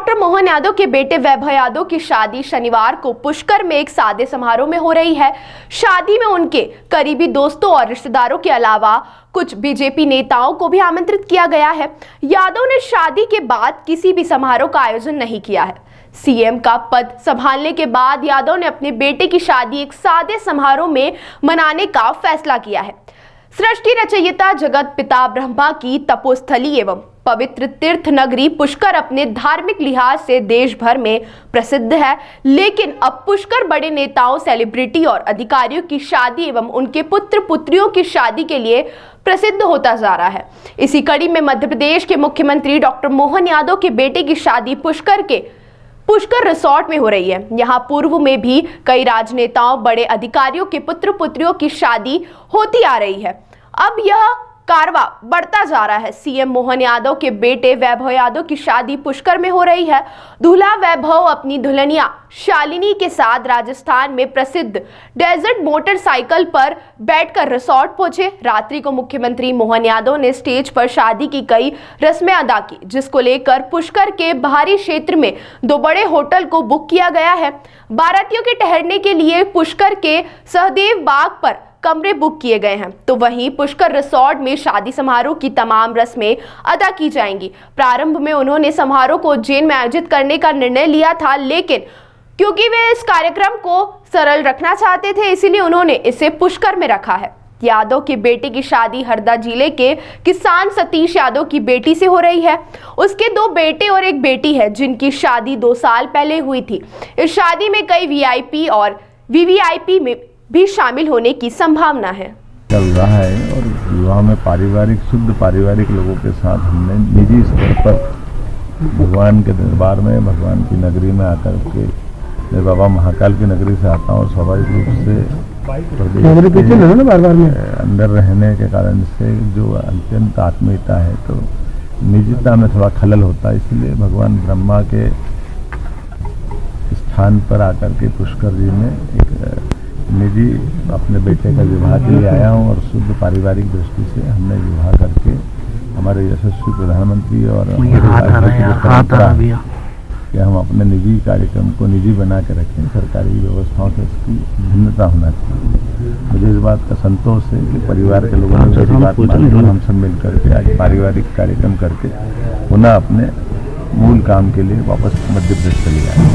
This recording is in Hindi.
डॉक्टर मोहन यादव के बेटे वैभव यादव की शादी शनिवार को पुष्कर में एक सादे समारोह में हो रही है। शादी में उनके करीबी दोस्तों और रिश्तेदारों के अलावा कुछ बीजेपी नेताओं को भी आमंत्रित किया गया है। यादव ने शादी के बाद किसी भी समारोह का आयोजन नहीं किया है। सीएम का पद संभालने के बाद यादव ने अपने बेटे की शादी एक सादे समारोह में मनाने का फैसला किया है। सृष्टि रचयिता जगत पिता ब्रह्मा की तपोस्थली एवं पवित्र तीर्थ नगरी पुष्कर अपने धार्मिक लिहाज से देश भर में प्रसिद्ध है, लेकिन अब पुष्कर बड़े नेताओं, सेलिब्रिटी और अधिकारियों की शादी एवं उनके पुत्र पुत्रियों की शादी के लिए प्रसिद्ध होता जा रहा है। इसी कड़ी में मध्य प्रदेश के मुख्यमंत्री डॉक्टर मोहन यादव के बेटे की शादी पुष्कर रिसोर्ट में हो रही है। यहाँ पूर्व में भी कई राजनेताओं, बड़े अधिकारियों के पुत्र पुत्रियों की शादी होती आ रही है। अब यह कारवा बढ़ता जा रहा है। सीएम मोहन यादव के बेटे वैभव यादव की शादी पुष्कर में हो रही है। दूल्हा वैभव अपनी दुल्हनिया शालिनी के साथ राजस्थान में प्रसिद्ध डेजर्ट मोटरसाइकिल पर बैठकर रिसोर्ट पहुंचे। रात्रि को मुख्यमंत्री मोहन यादव ने स्टेज पर शादी की कई रस्में अदा की, जिसको लेकर पुष्कर के बाहरी क्षेत्र में 2 बड़े होटल को बुक किया गया है। बारातियों के ठहरने के लिए पुष्कर के सहदेव बाग पर कमरे बुक किए गए हैं, तो वहीं पुष्कर रिसोर्ट में शादी समारोह की तमाम रस्में अदा की जाएंगी। प्रारंभ में उन्होंने समारोह को उज्जैन में आयोजित करने का निर्णय लिया था, लेकिन क्योंकि वे इस कार्यक्रम को सरल रखना चाहते थे, इसीलिए उन्होंने इसे पुष्कर में रखा है। यादव के बेटे की शादी हरदा जिले के किसान सतीश यादव की बेटी से हो रही है। उसके 2 बेटे और 1 बेटी है, जिनकी शादी 2 साल पहले हुई थी। इस शादी में कई वीआईपी और वीवीआईपी में भी शामिल होने की संभावना है। चल रहा है और विवाह में शुद्ध पारिवारिक लोगों के साथ हमने निजी स्तर पर भगवान के दरबार में, भगवान की नगरी में आकर के, मैं बाबा महाकाल की नगरी से आता हूँ, स्वाभाविक रूप से प्रदेश में अंदर रहने के कारण से जो अत्यंत आत्मीयता है, तो निजता में थोड़ा खलल होता है। इसलिए भगवान ब्रह्मा के स्थान पर आकर के पुष्कर जी में एक निजी अपने बेटे का विवाह के लिए आया हूँ और शुद्ध पारिवारिक दृष्टि से हमने विवाह करके हमारे यशस्वी प्रधानमंत्री और कि हम अपने निजी कार्यक्रम को निजी बना के रखें। सरकारी व्यवस्थाओं से इसकी भिन्नता होना चाहिए। मुझे इस बात का संतोष है कि परिवार के लोगों ने मेरी बात मानी, हम सब मिल करके आज पारिवारिक कार्यक्रम करके पुनः अपने मूल काम के लिए वापस मध्य प्रदेश चले आए।